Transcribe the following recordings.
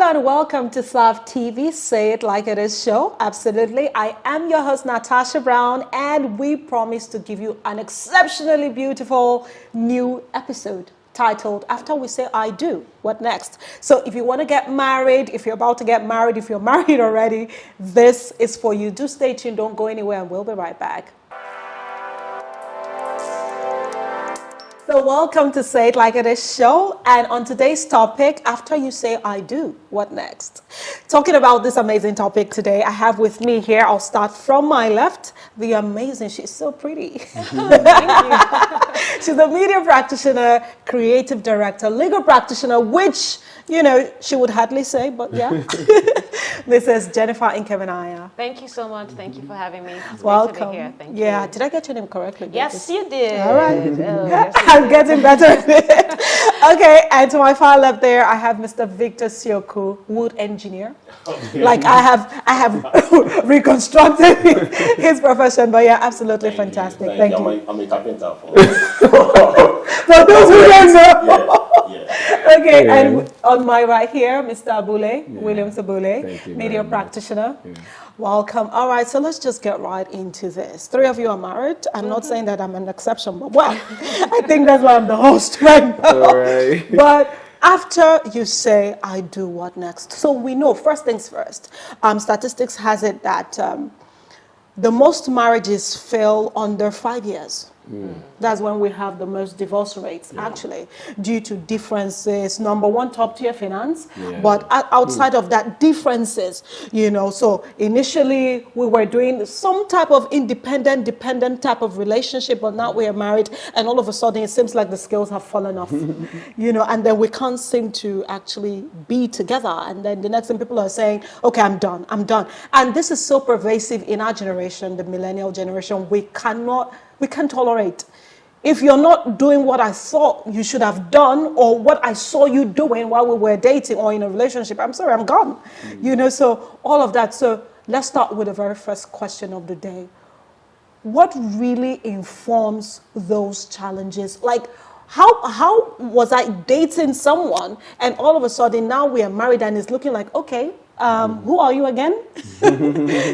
Hello and welcome to Slav TV, Say It Like It Is show. Absolutely. I am your host, Natasha Brown, and we promise to give you an exceptionally beautiful new episode titled, After We Say I Do, What Next? So if you want to get married, if you're about to get married, if you're married already, this is for you. Do stay tuned, don't go anywhere, and we'll be right back. So welcome to Say It Like It Is show, and on today's topic, after you say I do, what next? Talking about this amazing topic today, I have with me here, I'll start from my left, the amazing, she's so pretty. She's a media practitioner, creative director, legal practitioner, which, you know, she would hardly say, but yeah. This is Jennifer Inkemenaya. Thank you so much. Thank you for having me. It's Welcome. great to be here. Thank you. Yeah, did I get your name correctly? Yes, you did. All right. Oh, yes, I'm getting better at it. Okay, and to my far left there, I have Mr. Victor Sioku, wood engineer. Like I have reconstructed his profession, but yeah, absolutely fantastic. Thank you. I'm a carpenter. For those who don't know. Yeah. Okay, and on my right here, Mr. Abule, Williams Abule, you media very practitioner. Yeah. Welcome. All right, so let's just get right into this. Three of you are married. I'm not saying that I'm an exception, but well, I think that's why I'm the host right now. All right. But after you say, I do, what next? So we know, first things first, statistics has it that the most marriages fail under 5 years. That's when we have the most divorce rates, actually, due to differences. Number one, top tier finance, but outside of that, differences, you know. So initially, we were doing some type of independent, dependent type of relationship, but now we are married, and all of a sudden, it seems like the scales have fallen off, you know, and then we can't seem to actually be together. And then the next thing people are saying, okay, I'm done. And this is so pervasive in our generation, the millennial generation. We can't tolerate. If you're not doing what I thought you should have done or what I saw you doing while we were dating or in a relationship, I'm sorry, I'm gone. You know, so all of that. So let's start with the very first question of the day. What really informs those challenges? Like, how was I dating someone and all of a sudden now we are married and it's looking like, okay, who are you again?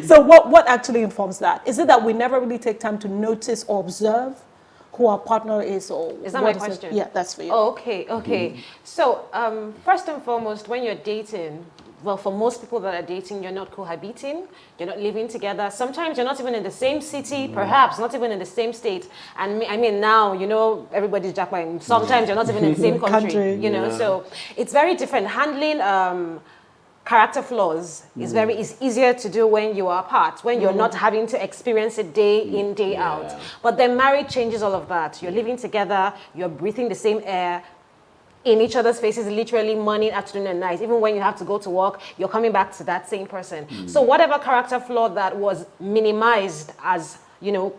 So what actually informs that? Is it that we never really take time to notice or observe who our partner is? Or Is that my question? Yeah, that's for you. Oh, okay. So first and foremost, when you're dating, well, for most people that are dating, you're not cohabiting, you're not living together. Sometimes you're not even in the same city, perhaps not even in the same state. And I mean, now, you know, everybody's jackpotting. Sometimes you're not even in the same country, you know. So it's very different. Handling character flaws is easier to do when you are apart, when you're not having to experience it day in, day out. But then marriage changes all of that. You're living together, you're breathing the same air, in each other's faces, literally morning, afternoon, and night. Even when you have to go to work, you're coming back to that same person. So whatever character flaw that was minimized as, you know,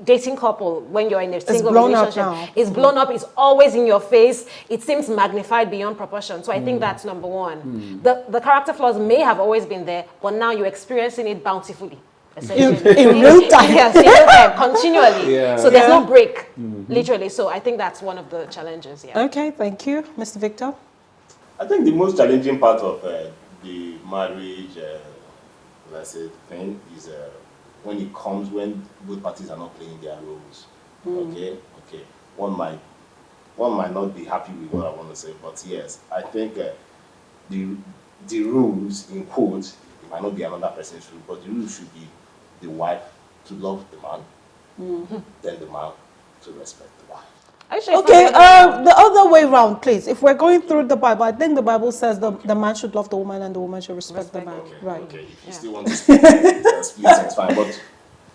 dating couple when you're in a single relationship is blown up, is always in your face. It seems magnified beyond proportion. So I think that's number one. The character flaws may have always been there, but now you're experiencing it bountifully. In real time. Yes, in real time, continually. So there's no break, literally. So I think that's one of the challenges. Okay, thank you. Mr. Victor? I think the most challenging part of the marriage, let's say, thing is when it comes when both parties are not playing their roles. Okay. One might not be happy with what I want to say, but yes, I think the rules in quotes, it might not be another person's rule, but the rules should be the wife to love the man, then the man to respect the wife. Okay, the other way around, please. If we're going through the Bible, I think the Bible says the man should love the woman and the woman should respect the man. Okay. If you still want to split things, it's fine. But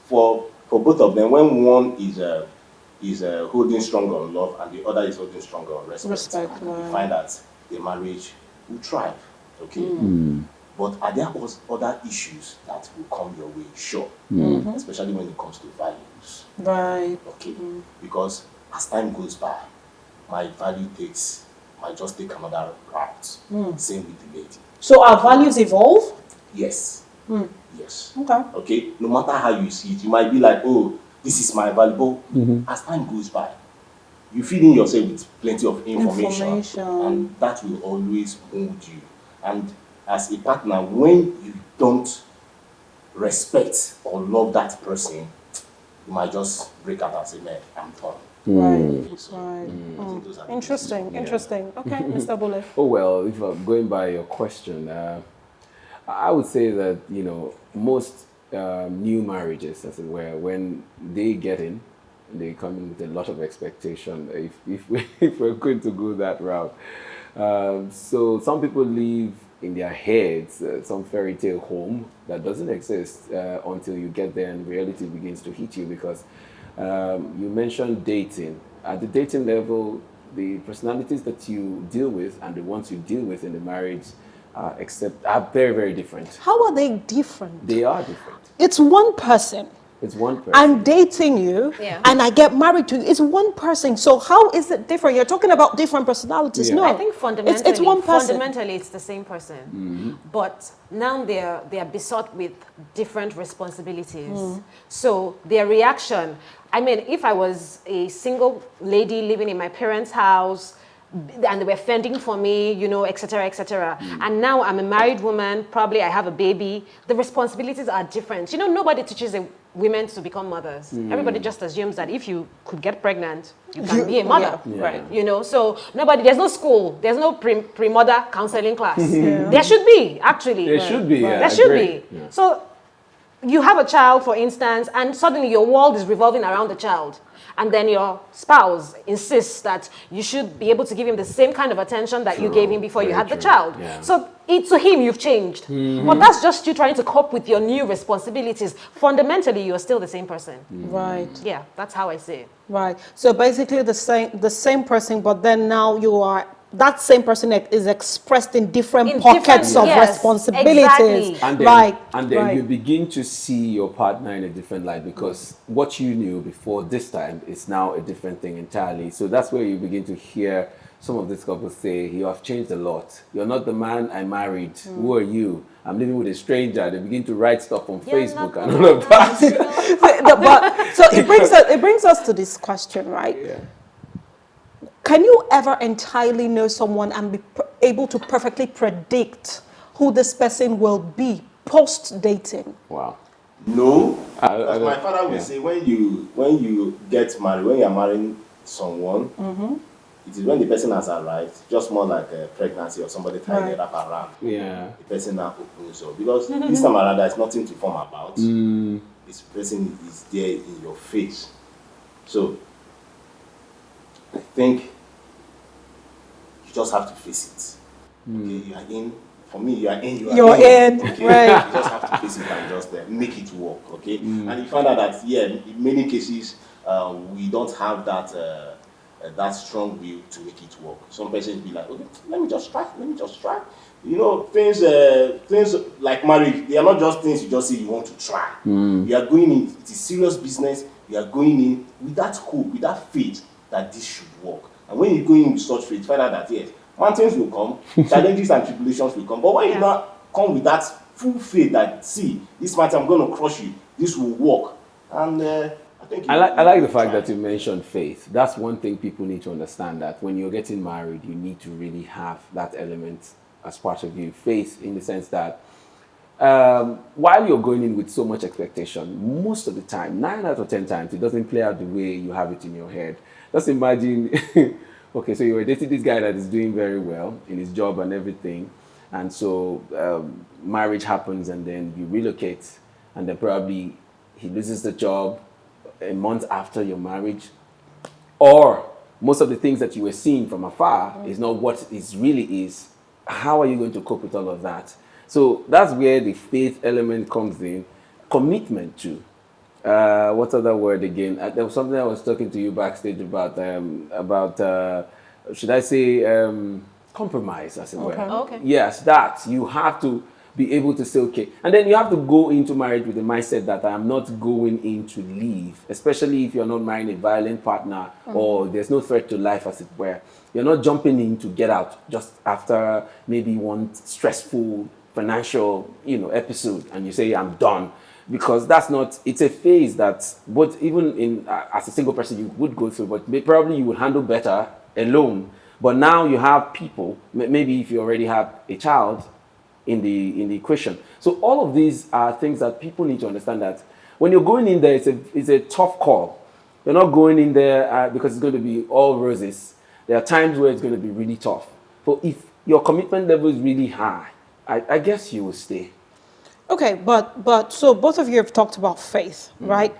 for both of them, when one is holding strong on love and the other is holding strong on respect, you find that the marriage will thrive. Okay. But are there other issues that will come your way? Sure. Especially when it comes to values. Right. Okay. Because as time goes by, my value might just take another route. Same with the lady. So our values evolve? Yes. Yes. Okay. No matter how you see it, you might be like, oh, this is my value. But as time goes by, you feed in yourself with plenty of information. And that will always mold you. And as a partner, when you don't respect or love that person, you might just break out and say, man, I'm done. Right. So, Right. I think those are the Interesting. reasons. Yeah. Interesting. Okay, Mr. Bule. Oh well, if I'm going by your question, I would say that most new marriages, as it were, when they get in, they come in with a lot of expectation. If we're going to go that route, so some people live in their heads some fairy tale home that doesn't exist until you get there and reality begins to hit you. Because you mentioned dating. At the dating level, the personalities that you deal with and the ones you deal with in the marriage are very, very different. How are they different? They are different. It's one person. It's one person. I'm dating you Yeah. and I get married to you. It's one person. So how is it different? You're talking about different personalities. Yeah. No. I think fundamentally, it's one person. fundamentally it's the same person, but now they are besought with different responsibilities. So their reaction, I mean, if I was a single lady living in my parents' house and they were fending for me, et cetera, etc. And now I'm a married woman, probably I have a baby, the responsibilities are different. Nobody teaches women to become mothers. Everybody just assumes that if you could get pregnant, you can be a mother. Yeah. Right. So there's no school, there's no pre-mother counseling class. There should be, actually. There should be. Yeah, There should agree. be. Yeah. So you have a child, for instance, and suddenly your world is revolving around the child. And then your spouse insists that you should be able to give him the same kind of attention that you gave him before you Very had the true. child. Yeah. So to him, you've changed. But that's just you trying to cope with your new responsibilities. Fundamentally, you're still the same person. Right. Yeah, that's how I see it. Right. So basically the same person, but then now you are that same person is expressed in different In pockets different- of yes, responsibilities. exactly. And then, Right. and then right. you begin to see your partner in a different light, because what you knew before this time is now a different thing entirely. So that's where you begin to hear some of these couples say, you have changed a lot. You're not the man I married. Who are you? I'm living with a stranger. They begin to write stuff on You're Facebook not and the all of that. So it brings us to this question, right? Yeah. Can you ever entirely know someone and be able to perfectly predict who this person will be post dating? Wow. No, I as my don't- father would yeah. say, when you get married, when you're marrying someone, it is when the person has arrived, just more like a pregnancy or somebody tying Right. it up around. Yeah. The person now opens up. Because this time around, there's nothing to form about. This person is there in your face. So, I think you just have to face it. Okay, you are in. For me, you are in. You're in, Okay? right. You just have to face it and just make it work. Okay, and you find out that in many cases, we don't have that strong will to make it work. Some persons be like, okay, let me just try. Things like marriage, they are not just things you just say you want to try. You are going in, it is serious business. You are going in with that hope, with that faith that this should work. And when you go in with such faith, find out that yes, mountains will come, challenges and tribulations will come. But when you not come with that full faith that, see, this matter, I'm going to crush you, this will work. And I think I like the fact that you mentioned faith. That's one thing people need to understand, that when you're getting married, you need to really have that element as part of you. Faith, in the sense that while you're going in with so much expectation, most of the time, 9 out of 10 times, it doesn't play out the way you have it in your head. Just imagine, okay, so you were dating this guy that is doing very well in his job and everything, and so marriage happens, and then you relocate, and then probably he loses the job a month after your marriage, or most of the things that you were seeing from afar is not what it really is. How are you going to cope with all of that? So that's where the faith element comes in. Commitment too. What's other word again? There was something I was talking to you backstage about should I say compromise, as it were. Okay. Yes, that you have to be able to say okay, and then you have to go into marriage with the mindset that I am not going in to leave, especially if you're not marrying a violent partner or there's no threat to life, as it were. You're not jumping in to get out just after maybe one stressful financial episode and you say I'm done, because that's not, it's a phase that but even in as a single person you would go through, but probably you would handle better alone. But now you have people, maybe if you already have a child in the equation. So all of these are things that people need to understand, that when you're going in there, it's a tough call. You're not going in there because it's going to be all roses. There are times where it's going to be really tough. But if your commitment level is really high, I guess you will stay. Okay, but so both of you have talked about faith, right?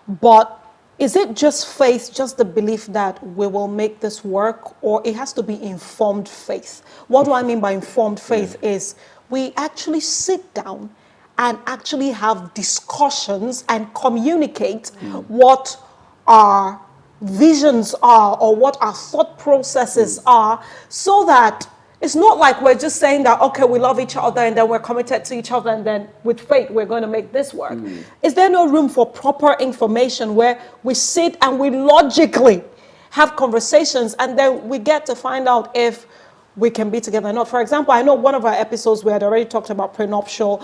But is it just faith, just the belief that we will make this work, or it has to be informed faith? What do I mean by informed faith is we actually sit down and actually have discussions and communicate what our visions are or what our thought processes are, so that it's not like we're just saying that, okay, we love each other and then we're committed to each other and then with faith we're going to make this work. Is there no room for proper information where we sit and we logically have conversations and then we get to find out if we can be together or not? For example, I know one of our episodes we had already talked about prenuptial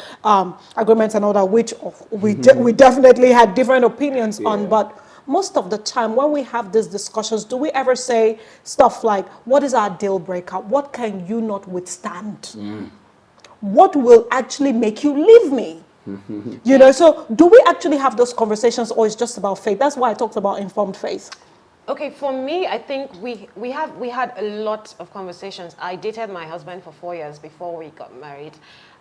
agreements and all that, which we definitely had different opinions on, but most of the time when we have these discussions, do we ever say stuff like, what is our deal breaker? What can you not withstand? What will actually make you leave me? You know, so do we actually have those conversations, or it's just about faith? That's why I talked about informed faith. Okay, for me, I think we had a lot of conversations. I dated my husband for 4 years before we got married,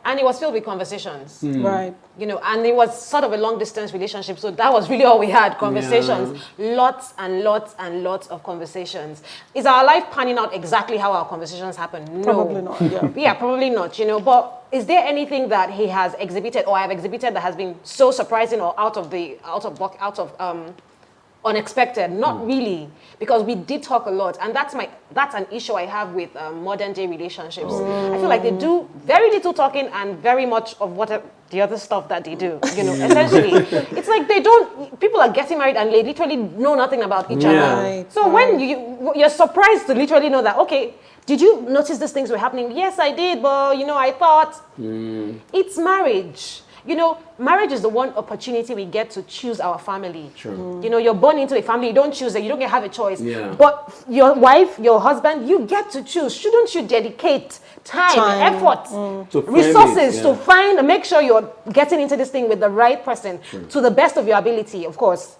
and it was filled with conversations. Right. You know, and it was sort of a long distance relationship, so that was really all we had, conversations. Lots and lots and lots of conversations. Is our life panning out exactly how our conversations happen? No. Probably not, yeah. Yeah, probably not, you know, but is there anything that he has exhibited or I have exhibited that has been so surprising or out of unexpected? Not really, because we did talk a lot, and that's an issue I have with modern day relationships. I feel like they do very little talking and very much of the other stuff that they do. You know, essentially, it's like people are getting married and they literally know nothing about each other. Right, So when you're surprised to literally know that, okay, did you notice these things were happening? Yes, I did, but you know, I thought it's marriage. You know, marriage is the one opportunity we get to choose our family. True. You know, you're born into a family, you don't choose it, you don't have a choice. Yeah. But your wife, your husband, you get to choose. Shouldn't you dedicate time. effort, resources to make sure you're getting into this thing with the right person to the best of your ability, of course.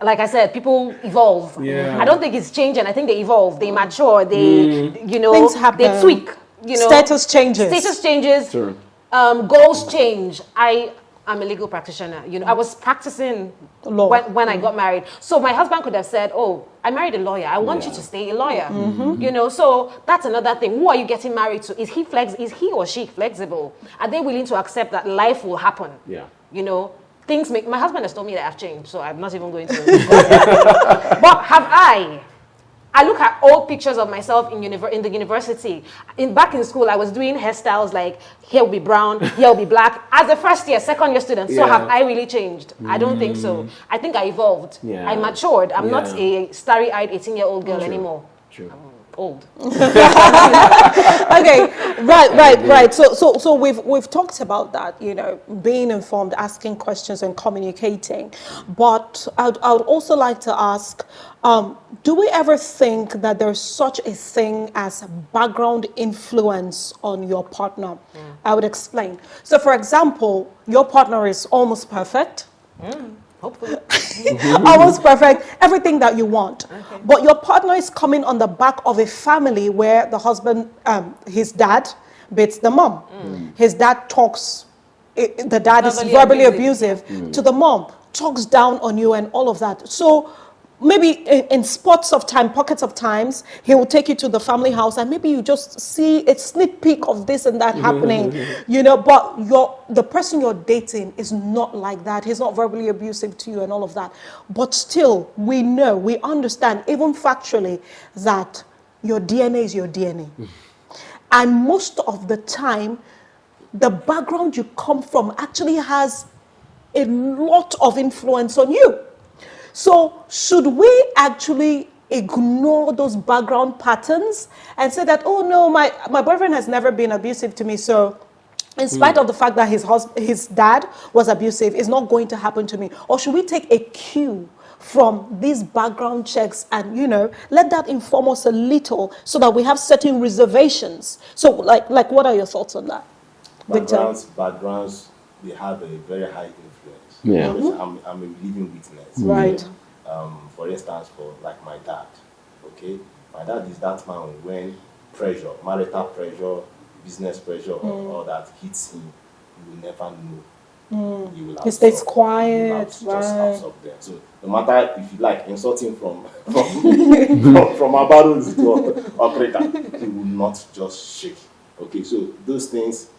Like I said, people evolve. Yeah. I don't think it's changing. I think they evolve, they mature, they, Things happen. they tweak. You know, Status changes. Status changes. True. Goals change. I'm a legal practitioner. You know, I was practicing law when I got married. So my husband could have said, "Oh, I married a lawyer. I want you to stay a lawyer." You know, so that's another thing. Who are you getting married to? Is he or she flexible? Are they willing to accept that life will happen? Yeah. You know, my husband has told me that I've changed, so I'm not even going to. But have I? I look at old pictures of myself in the university. Back in school, I was doing hairstyles like here will be brown, here will be black. As a first year, second year student, so have I really changed? I don't think so. I think I evolved. Yeah. I matured. I'm not a starry-eyed 18-year-old girl anymore. True. I'm old. Okay, right. So we've talked about that, you know, being informed, asking questions and communicating. But I'd also like to ask, do we ever think that there's such a thing as background influence on your partner? I would explain. So for example, your partner is almost perfect. Hopefully. Almost perfect, everything that you want. Okay. But your partner is coming on the back of a family where the husband, his dad beats the mom. His dad talks, the dad is verbally abusive to the mom, talks down on you and all of that. So maybe in spots of time, pockets of times, he will take you to the family house and maybe you just see a sneak peek of this and that happening, you know, but the person you're dating is not like that. He's not verbally abusive to you and all of that. But still, we understand, even factually, that your DNA is your DNA. And most of the time, the background you come from actually has a lot of influence on you. So should we actually ignore those background patterns and say that, oh no, my boyfriend has never been abusive to me, so in spite of the fact that his dad was abusive, it's not going to happen to me? Or should we take a cue from these background checks and, you know, let that inform us a little so that we have certain reservations? So like what are your thoughts on that? backgrounds, they have a very high influence. Yeah. Because I'm a living witness. Right. For instance, for like my dad, okay? My dad is that man when pressure, marital pressure, business pressure, all that hits him, you will never know. You will He stays absorb. You will quiet, just right. absorb them. So no matter if you like insulting from Abaro's to operator, he will not just shake. Okay, so those things,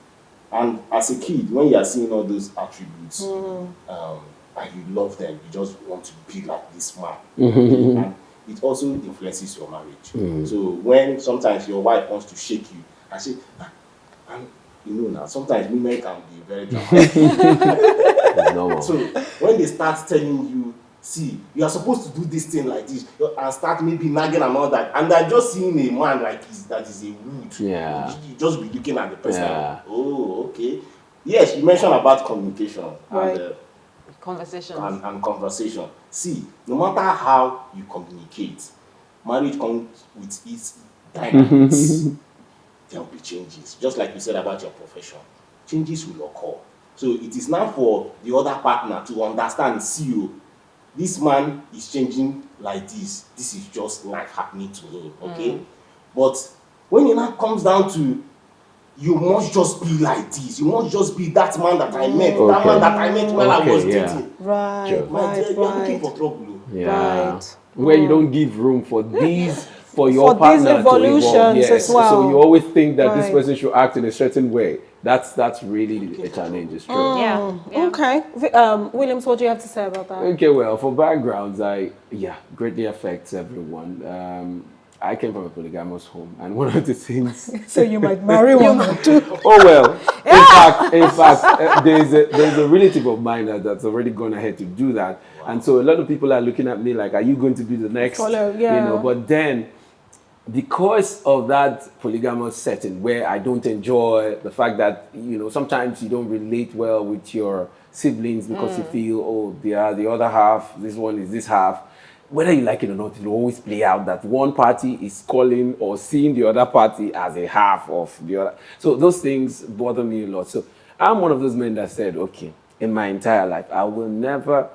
and as a kid, when you are seeing all those attributes, and you love them, you just want to be like this man. And it also influences your marriage. So when sometimes your wife wants to shake you, I say, and you know now, sometimes women can be very dramatic. It's normal. So when they start telling you, see, you are supposed to do this thing like this, and start maybe nagging and all that, and they're just seeing a man like that is a wood. Yeah. You just be looking at the person. Yeah. Like, oh, okay. Yes, you mentioned about communication Right. and Conversations. and conversation. See, no matter how you communicate, marriage comes with its dynamics. There will be changes. Just like you said about your profession, changes will occur. So it is now for the other partner to understand, see you, this man is changing like this. This is just life happening to him, okay? But when it now comes down to, you must just be like this. You must just be that man that I met. That man that I met when I was dating. Right, Sure. My dear, right, you're looking right. for trouble. Yeah. Right. Where you don't give room for these, for your For these partner to evolve. evolutions Yes. as well. So you always think that this Right. person should act in a certain way. That's really a challenge. It's true. Yeah. yeah. Okay. Williams, what do you have to say about that? Okay, well, for backgrounds, greatly affects everyone. I came from a polygamous home, and one of the things. So you might marry one or two. Oh well. In fact, there's a relative of mine that's already gone ahead to do that, and so a lot of people are looking at me like, "Are you going to be the next?" Follow, yeah. But then, because of that polygamous setting where I don't enjoy the fact that sometimes you don't relate well with your siblings because you feel, oh, they are the other half, this one is this half. Whether you like it or not, it will always play out that one party is calling or seeing the other party as a half of the other. So those things bother me a lot. So I'm one of those men that said, okay, in my entire life, I will never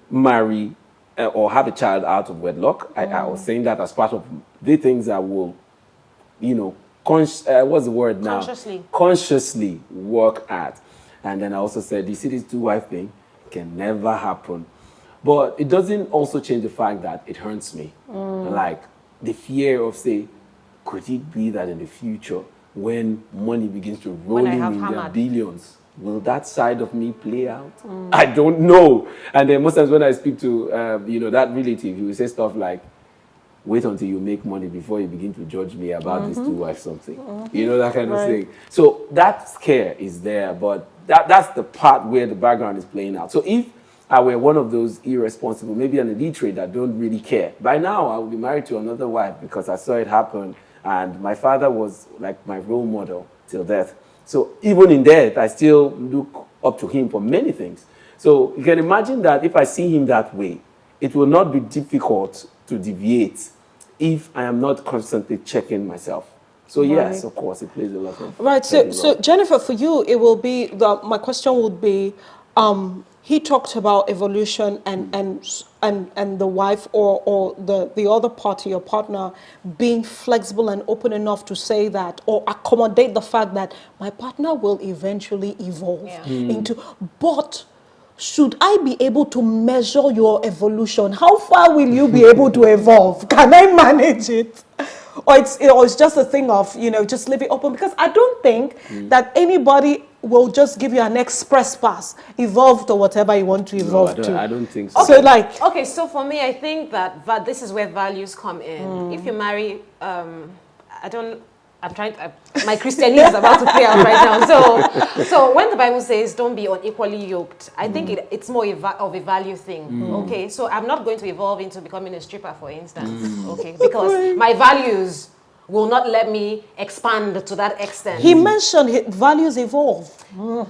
marry or have a child out of wedlock. I was saying that as part of the things I will, what's the word now? Consciously work at. And then I also said, you see this two-wife thing can never happen. But it doesn't also change the fact that it hurts me. Like the fear of, say, could it be that in the future, when money begins to roll in their billions, will that side of me play out? I don't know. And then most times when I speak to, that relative, he will say stuff like, wait until you make money before you begin to judge me about this two-wife something. That kind of thing. So that scare is there, but that's the part where the background is playing out. So if I were one of those irresponsible, maybe an illiterate that don't really care, by now I would be married to another wife because I saw it happen, and my father was like my role model till death. So even in death, I still look up to him for many things. So you can imagine that if I see him that way, it will not be difficult to deviate if I am not constantly checking myself. So yes, of course, it plays a lot of right. So Jennifer, for you, it will be my question would be. He talked about evolution and the wife or the other party, your partner, being flexible and open enough to say that or accommodate the fact that my partner will eventually evolve into. But should I be able to measure your evolution? How far will you be able to evolve? Can I manage it? Or it's just a thing of, just leave it open? Because I don't think that anybody will just give you an express pass, evolve to whatever you want to evolve to. I don't think so. Okay, so for me, I think that this is where values come in. If you marry, my Christianity is about to play out right now. So when the Bible says don't be unequally yoked, I think it's more of a value thing. Okay, so I'm not going to evolve into becoming a stripper, for instance. Okay, because my values will not let me expand to that extent. He mentioned values evolve. No.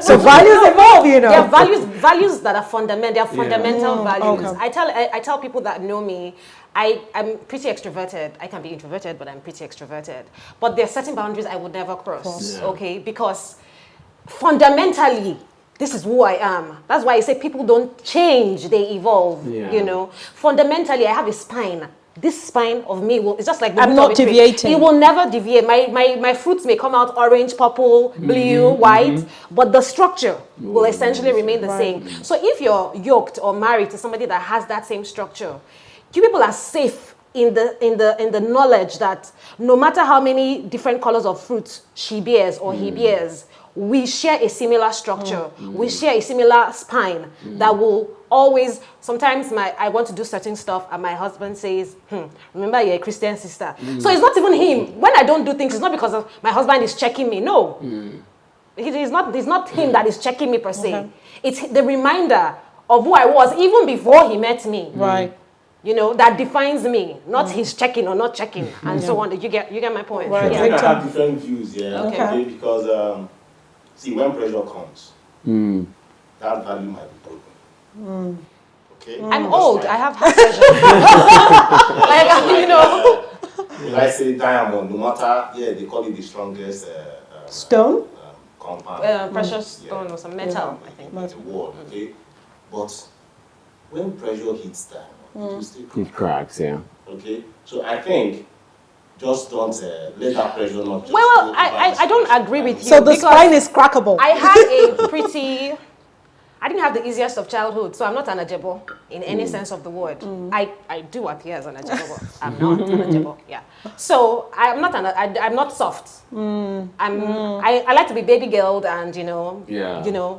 So values evolve, There are values that are fundamental. They are fundamental values. Okay. I tell people that know me, I'm pretty extroverted. I can be introverted, but I'm pretty extroverted. But there are certain boundaries I would never cross. Okay, because fundamentally, this is who I am. That's why I say people don't change, they evolve. Yeah. You know, fundamentally, I have a spine. This spine of me it's just like the I'm root not of a tree. deviating. It will never deviate. My fruits may come out orange, purple, blue, white, but the structure will essentially remain the same. So if you're yoked or married to somebody that has that same structure, you people are safe in the knowledge that no matter how many different colors of fruit she bears or he bears, we share a similar structure. We share a similar spine that will always, sometimes I want to do certain stuff and my husband says, remember you're a Christian sister. So it's not even him. When I don't do things, it's not because of my husband is checking me. No. It's not him that is checking me per se. It's the reminder of who I was even before he met me. Right. You know, that defines me, not his checking or not checking, and so on. You get my point? Right. I think I have different views, Okay. Because see, when pressure comes, that value might be broken. Okay. I'm old. I have high pressure. Like, you know. If I say diamond, no matter, they call it the strongest Stone? compound. Precious stone or some metal, I think. in the world, okay? But when pressure hits diamond, it will still crack. It cracks, yeah. Okay? So I think just don't let that pressure not just Well, go I don't agree with you. So the because spine is crackable. I had I didn't have the easiest of childhood, so I'm not an ajebo in any sense of the word. I do appear as an ajebo, but I'm not an ajebo. Yeah. So I'm not soft. I like to be baby girled and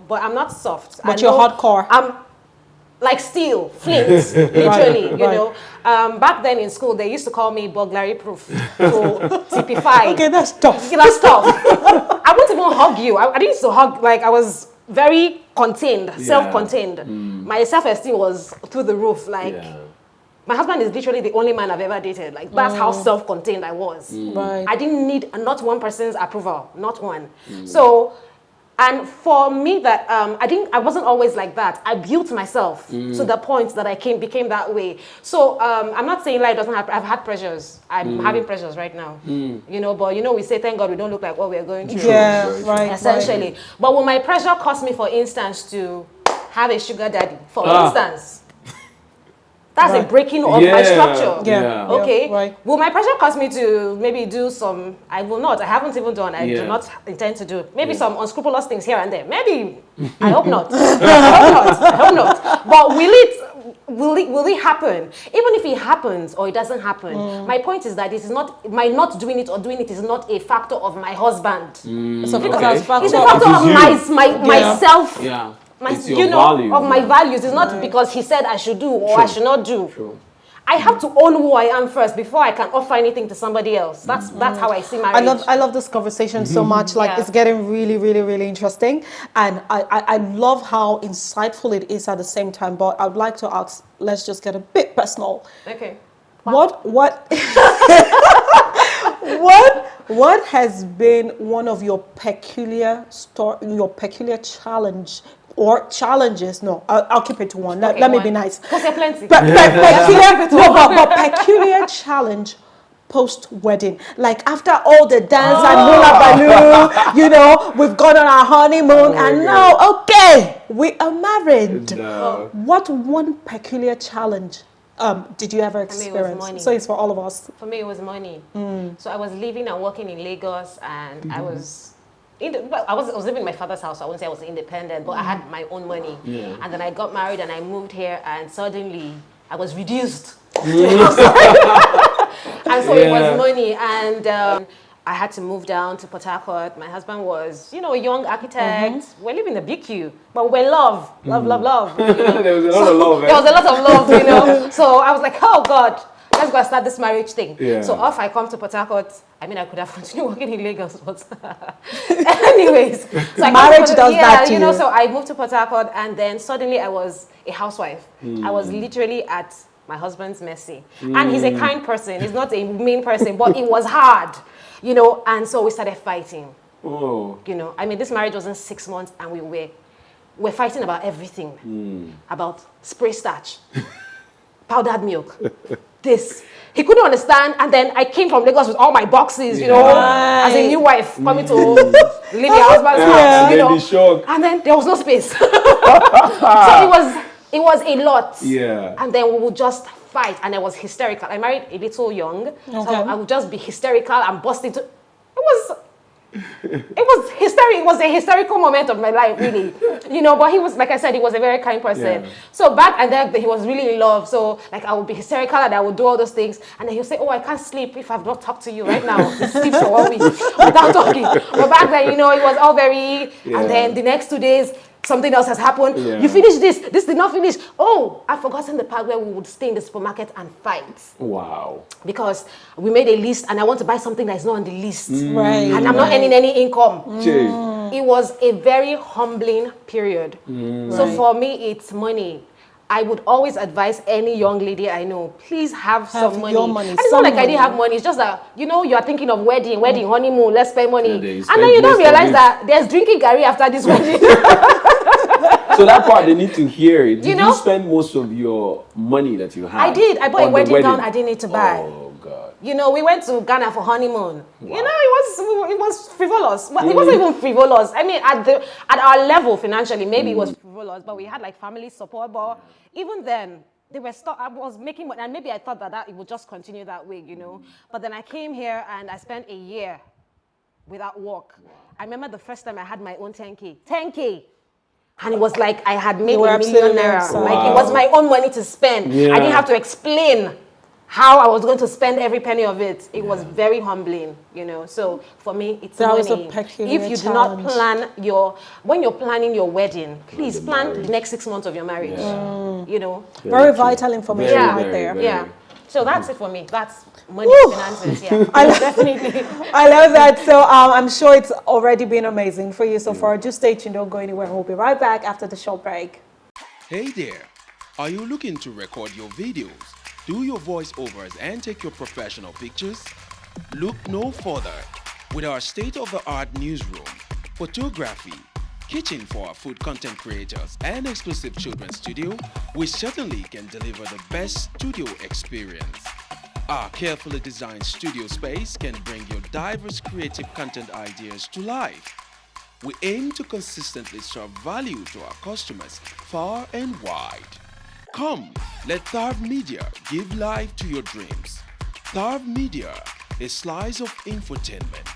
but I'm not soft. But you're hardcore. I'm like steel, flint, literally, you know. Back then in school, they used to call me burglary proof to typify. Okay, that's tough. That's tough. I wouldn't even hug you. I didn't used to hug, like I was very contained, self-contained. My self-esteem was through the roof. Like my husband is literally the only man I've ever dated. Like that's how self-contained I was. Right. I didn't need not one person's approval, not one. So, and for me, that I wasn't always like that. I built myself to the point that I became that way. So I'm not saying life doesn't happen. I've had pressures. I'm having pressures right now. You know, but we say thank God we don't look like what we're going through. Yeah, right. Essentially. Right. But will my pressure cause me, for instance, to have a sugar daddy? For instance. That's a breaking of my structure. Yeah. Okay. Yeah, right. Will my pressure cause me to maybe do some? I will not. I haven't even done. I do not intend to do. Maybe some unscrupulous things here and there. Maybe. I hope not. I hope not. But will it happen? Even if it happens or it doesn't happen, my point is that this is not my not doing it or doing it is not a factor of my husband. It's a factor It's a factor of myself. Yeah. It's your value, of my values. It's not because he said I should do or I should not do. True. I have to own who I am first before I can offer anything to somebody else. That's how I see marriage. I love this conversation so much. Like it's getting really, really, really interesting, and I love how insightful it is at the same time. But I'd like to ask. Let's just get a bit personal. Okay. What what has been one of your peculiar challenge or challenges? No, I'll keep it to one. Let me be nice. Because there are plenty. Peculiar challenge post-wedding. Like after all the dance and hula baloo, we've gone on our honeymoon and now, okay, we are married. No. What one peculiar challenge did you ever For me, it was experience? money. So it's for all of us. For me, it was money. So I was living and working in Lagos, and I was. I was living in my father's house. So I wouldn't say I was independent, but I had my own money. Yeah. And then I got married and I moved here, and suddenly I was reduced. And so it was money, and I had to move down to Port Harcourt. My husband was, a young architect. We're living in the BQ, but we're love. There was a lot of love. There was a lot of love, So I was like, oh God, let's go and start this marriage thing. Yeah. So off I come to Port Harcourt. I mean, I could have continued working in Lagos, but anyways. So Marriage does that to you. So I moved to Port Harcourt, and then suddenly I was a housewife. I was literally at my husband's mercy. And he's a kind person. He's not a mean person, but it was hard, and so we started fighting. Oh. I mean, this marriage wasn't 6 months, and we're fighting about everything. About spray starch. powdered milk. This. He couldn't understand, and then I came from Lagos with all my boxes, you Yeah. know, as a new wife coming to leave your husband's Yeah. house, And you then know. the shock. And then there was no space. So it was a lot. Yeah. And then we would just fight, and I was hysterical. I married a little young, so Okay. I would just be hysterical and bust into. It was hysterical. It was a hysterical moment of my life, really. You know, but he was, like I said, he was a very kind person. Yeah. So back and then he was really in love. So like I would be hysterical and I would do all those things. And then he'll say, oh, I can't sleep if I've not talked to you right now. He sleeps for 1 week without talking. But back then, you know, it was all very, Yeah. and then the next 2 days, something else has happened. Yeah. You finished this did not finish. Oh, I've forgotten the part where we would stay in the supermarket and fight. Wow. Because we made a list and I want to buy something that's not on the list. Right. And I'm not earning any income. Jay. It was a very humbling period. So Right. for me, it's money. I would always advise any young lady I know, please have some money. your money, And it's some not like I didn't money. have money. It's just that, you know, you are thinking of wedding, honeymoon, let's spend money. Yeah, then you And spend then you don't most of realize it. that there's drinking Gary after this wedding. So that part they need to hear it. Did you, know? spend most of your money that you had? I did. I bought a on the wedding gown I didn't need to buy. Oh God. You know, we went to Ghana for honeymoon. Wow. You know, it was frivolous. But it wasn't even frivolous. I mean, at our level financially, maybe it was frivolous, but we had like family support. But even then, they were I was making money, and maybe I thought that it would just continue that way, you know. But then I came here and I spent a year without work. I remember the first time I had my own 10K. 10K. And it was like I had made You were a million absolutely naira. excited. Like it was my own money to spend. Yeah. I didn't have to explain how I was going to spend every penny of it. It was very humbling, you know. So for me, it's That money. was a peculiar If you do not challenge. plan when you're planning your wedding, please the plan marriage. the next 6 months of your marriage. Yeah. You know. Very true. vital information Very, right very, there. very. Yeah. So that's it for me. That's money, Woo. finances. Yeah. Definitely. I love that. So I'm sure it's already been amazing for you so far. Just stay tuned, don't go anywhere. We'll be right back after the short break. Hey there! Are you looking to record your videos, do your voiceovers, and take your professional pictures? Look no further. With our state-of-the-art newsroom, photography, kitchen for our food content creators, and exclusive children's studio, we certainly can deliver the best studio experience. Our carefully designed studio space can bring your diverse creative content ideas to life. We aim to consistently serve value to our customers far and wide. Come, let Tharv Media give life to your dreams. Tharv Media, a slice of infotainment.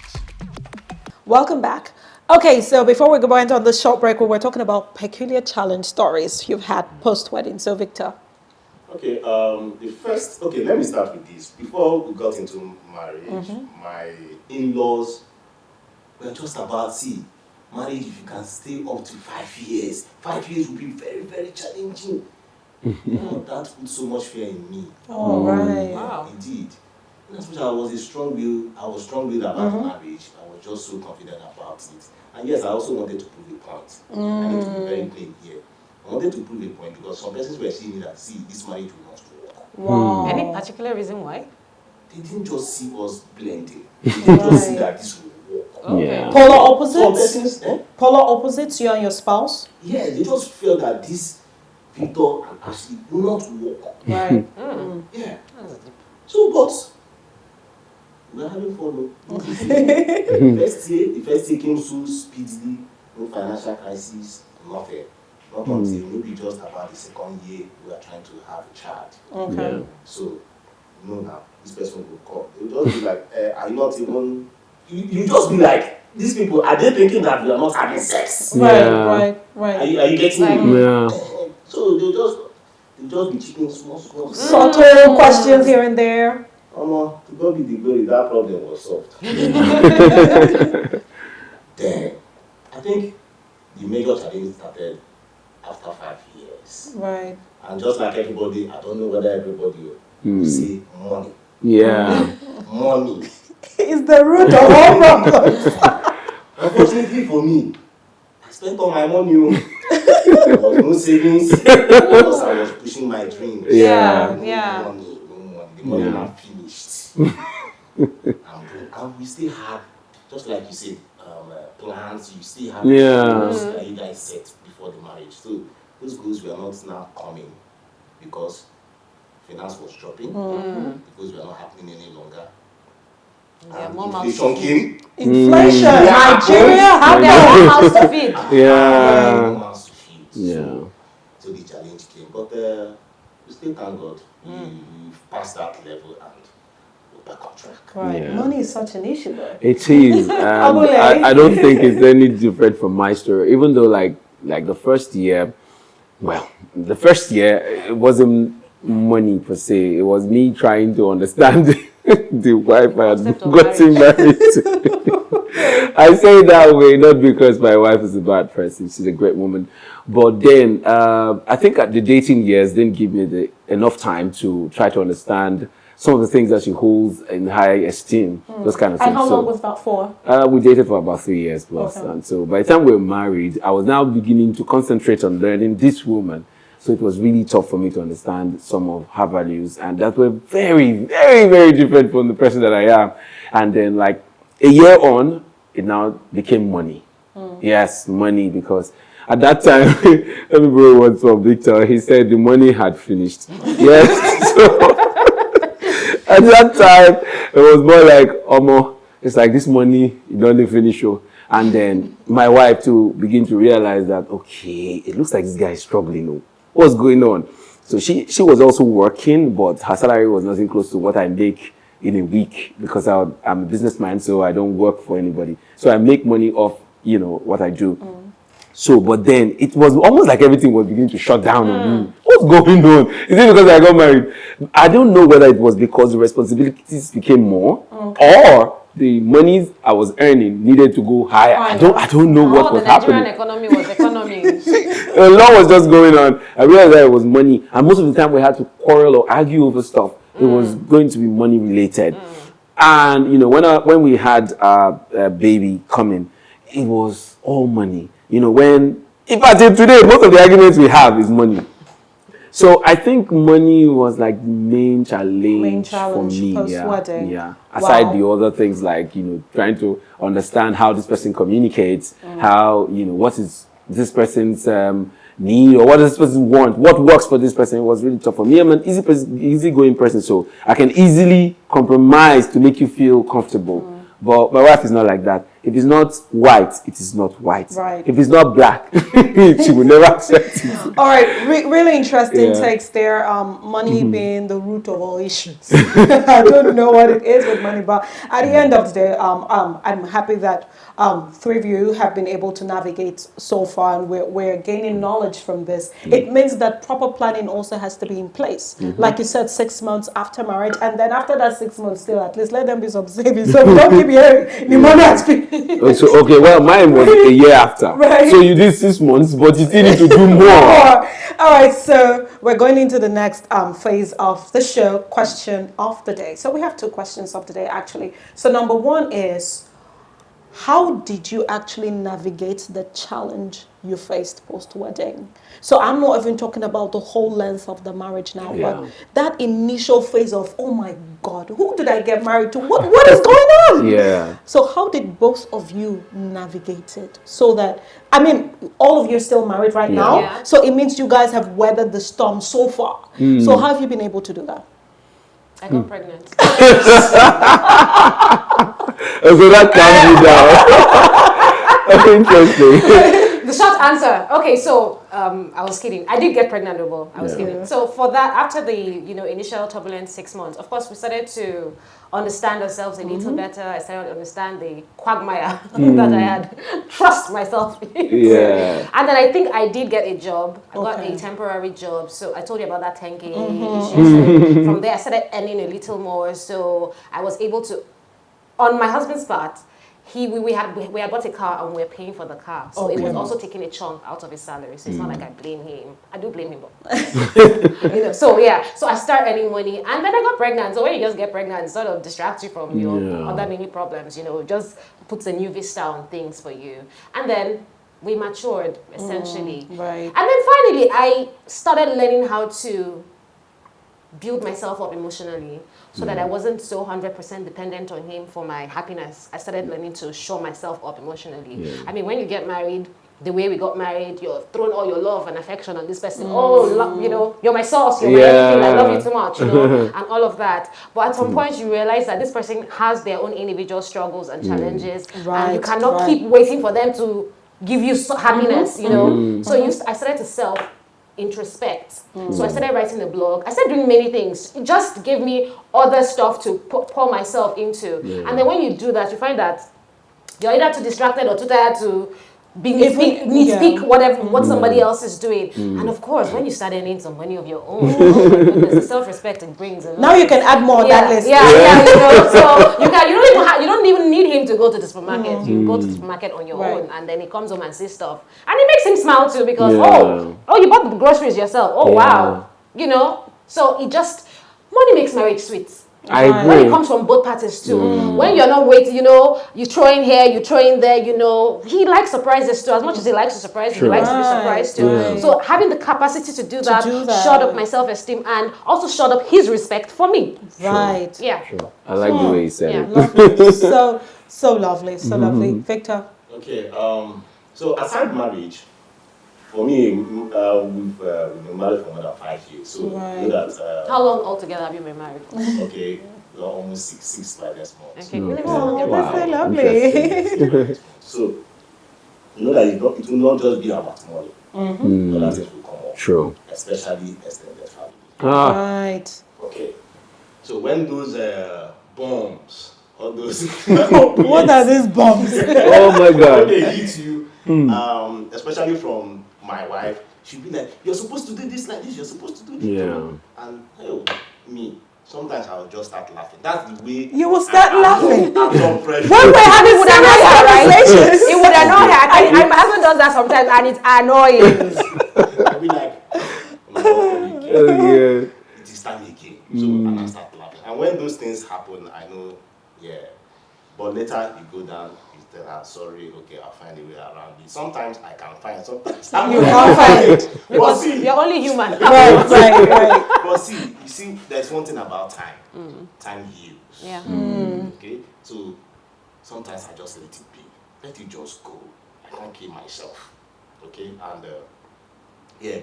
Welcome back. Okay, so before we go into on the short break, we were talking about peculiar challenge stories you've had post-wedding. So Victor. Okay, let me start with this. Before we got into marriage, my in-laws were just about, marriage, if you can stay up to 5 years, 5 years will be very, very challenging. That put so much fear in me. All right. Wow. Indeed. And especially I was strong-willed about marriage. I was just so confident about it. And yes, I also wanted to prove a point. I need to be very plain here. I wanted to prove a point because some persons were seeing me that, this marriage will not work. Wow. Any particular reason why? They didn't just see us blending. They didn't just see that this will work. Okay. Yeah. Polar Some opposites? persons, Polar opposites, you and your spouse? yeah, they just felt that this Victor and Ashley will not work. Right. Yeah. So, but we're having fun. The first year came so speedily, no financial crisis, nothing. Not until maybe just about the second year we are trying to have a child. Okay. Yeah. So, now, this person will come. They will just be like, are you not even. You just be like, these people, are they thinking that we are not having sex? Yeah. Right. Are you getting me? Yeah. So they'll just be chipping small. Subtle questions here and there. To God be the glory, that problem was solved. Then, I think the major challenge started after 5 years. Right. And just like everybody, I don't know whether everybody will say money. Yeah. Money. It's the root of all problems. Unfortunately for me, I spent all my money. There was no savings because I was pushing my dreams. Yeah. No money. The money Yeah. not finished. and we still have, just like you said, plans. You still have goals that you guys set before the marriage. So those goals were not now coming because finance was dropping because we are not happening any longer. Yeah, And more mouths inflation to came. Inflation. Yeah. Nigeria Have their had own mouths to feed. Yeah. More mouths to feed. Yeah. So the challenge came. But we still thank God. We've passed that level and we're back on track. Right. Yeah. Money is such an issue, though. It is. And I don't think it's any different from my story. Even though, like the first year, the first year, it wasn't money per se. It was me trying to understand the wife I had Concept of gotten married to. I say it that way, not because my wife is a bad person. She's a great woman. But then, I think at the dating years didn't give me enough time to try to understand some of the things that she holds in high esteem, those kind of things. And how long was that for? We dated for about 3 years plus. Okay. And so by the time we were married, I was now beginning to concentrate on learning this woman. So it was really tough for me to understand some of her values, and that were very, very, very different from the person that I am. And then like a year on, it now became money. Yes, money, because at that time, let me borrow one from Victor. He said the money had finished. Yes. So at that time, it was more like, it's like this money, you don't finish. And then my wife to begin to realize that, okay, it looks like this guy is struggling. What's going on? So she was also working, but her salary was nothing close to what I make in a week, because I'm a businessman, so I don't work for anybody. So I make money off, what I do. So, but then it was almost like everything was beginning to shut down on me. What's going on? Is it because I got married? I don't know whether it was because the responsibilities became more, or the monies I was earning needed to go higher. I don't know what was happening. The Nigerian economy was economy. A lot was just going on. I realized that it was money, and most of the time we had to quarrel or argue over stuff. It was going to be money related. And when we had a baby coming, it was all money. In fact, till today, most of the arguments we have is money. So I think money was like the main challenge for me. Post-wedding. Yeah. Aside the other things like, trying to understand how this person communicates, how, what is this person's need, or what does this person want, what works for this person. It was really tough for me. I'm an easygoing person, so I can easily compromise to make you feel comfortable. But my wife is not like that. If it's not white, it is not white. Right. If it's not black, she will never accept it. All right, really interesting Yeah. takes there. Money being the root of all issues. I don't know what it is with money, but at the end of the day, I'm happy that three of you have been able to navigate so far, and we're gaining knowledge from this. It means that proper planning also has to be in place. Like you said, 6 months after marriage, and then after that 6 months still, at least let them be some savings, so we don't keep hearing the money has been. So, okay, well, mine was a year after. Right. So you did 6 months, but you still need to do more. All right, so we're going into the next phase of the show, question of the day. So we have 2 questions of the day, actually. So number 1 is, how did you actually navigate the challenge you faced post-wedding? So I'm not even talking about the whole length of the marriage now, but that initial phase of, oh my God, who did I get married to? What is going on? Yeah. So how did both of you navigate it? So that, all of you are still married right now. Yeah. So it means you guys have weathered the storm so far. So how have you been able to do that? I got pregnant. So that calms me down. Interesting. The short answer. Okay, so I was kidding. I did get pregnant, though. I was kidding. So for that, after the initial turbulent 6 months, of course, we started to understand ourselves a little better. I started to understand the quagmire that I had trust myself in. Yeah. And then I think I did get a job. I got a temporary job. So I told you about that 10K issue. So from there, I started earning a little more. So I was able to, on my husband's part, we had bought a car and we were paying for the car. So it was also taking a chunk out of his salary. So it's not like I blame him. I do blame him, but So I started earning money, and then I got pregnant. So when you just get pregnant, it sort of distracts you from your other many problems. Just puts a new vista on things for you. And then we matured essentially. Right. And then finally, I started learning how to build myself up emotionally, so that I wasn't so 100% dependent on him for my happiness. I started learning to show myself up emotionally. When you get married, the way we got married, you're throwing all your love and affection on this person. You know, you're my sauce, you're my everything, I love you too much, you know, and all of that. But at some point you realize that this person has their own individual struggles and challenges, and you cannot keep waiting for them to give you happiness, you know. So I started to introspect. So I started writing a blog. I started doing many things. It just gave me other stuff to pour myself into. And then when you do that, you find that you're either too distracted or too tired to nitpick what somebody else is doing. And of course, when you start earning some money of your own, oh my goodness, the self-respect it brings. Now you can add more on that list. You know, so you don't even need him to go to the supermarket. You go to the supermarket on your own, and then he comes home and sees stuff, and it makes him smile too because you bought the groceries yourself. Oh wow, you know. So money makes marriage sweet. I agree. When it comes from both parties too. When you're not waiting, you know, you throw in here, you throw in there, you know. He likes surprises too. As much as he likes to surprise you, he likes to be surprised too. So having the capacity to do that shot up my self-esteem and also shot up his respect for me. Right. Yeah. Sure. I like the way you said it. Lovely. So lovely. So lovely. Victor? Okay. So aside marriage, for me, we've been married for more than 5 years. So you know that. How long altogether have you been married? Okay, almost six by this month. Okay. That's so lovely. So you know that it will not just be about money. Other things will come up. True. Especially extended family. Right. Okay. So when those bombs, all those What are these bombs? Oh my God. when they hit you, especially from my wife, she'll be like, "You're supposed to do this like this. You're supposed to do this." Yeah. And me, sometimes I'll just start laughing. That's the way You will start laughing. I'm pressure. When we're having would annoy her, right? conversations. It would annoy her. My husband does that sometimes, and it's annoying. I'll be like, "Oh, Yeah. it is time again." So and I start laughing. And when those things happen, I know, But later you go down, you tell her, "Sorry, okay, I'll find a way around it." Sometimes I can find, sometimes You can't find it. Because you're only human. Right. But see, you see, there's one thing about time. Time heals. Yeah. Okay? So sometimes I just let it be. Let it just go. I can't kill myself. Okay? And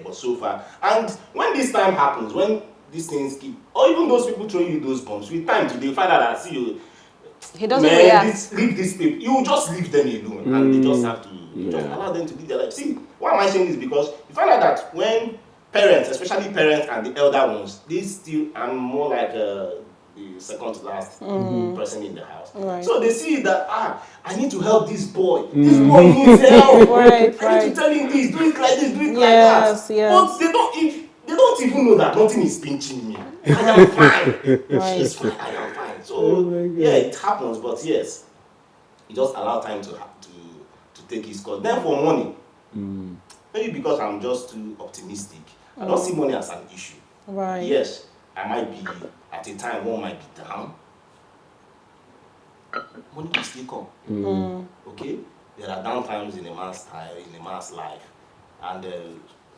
but so far. And when this time happens, when these things keep, or even those people throwing you those bombs, with time today, find out that, see you, He doesn't react. leave these people. You just leave them alone, and they just have to just allow them to live their life. See, why am I saying this? Because you find out that when parents, especially parents and the elder ones, they still, I'm more like the second to last person in the house. Right. So they see that I need to help this boy. This boy needs help. Right, I need to tell him this, do it like this, do it like Yes, that. yes. But they don't even know that nothing is pinching me. I am fine. Right. It's fine. I am fine. So it happens, but yes, you just allow time to take its course. Then for money, maybe because I'm just too optimistic, I don't see money as an issue. Right. Yes, I might be at a time one might be down. Money will still come. Okay, there are down times in a man's life, and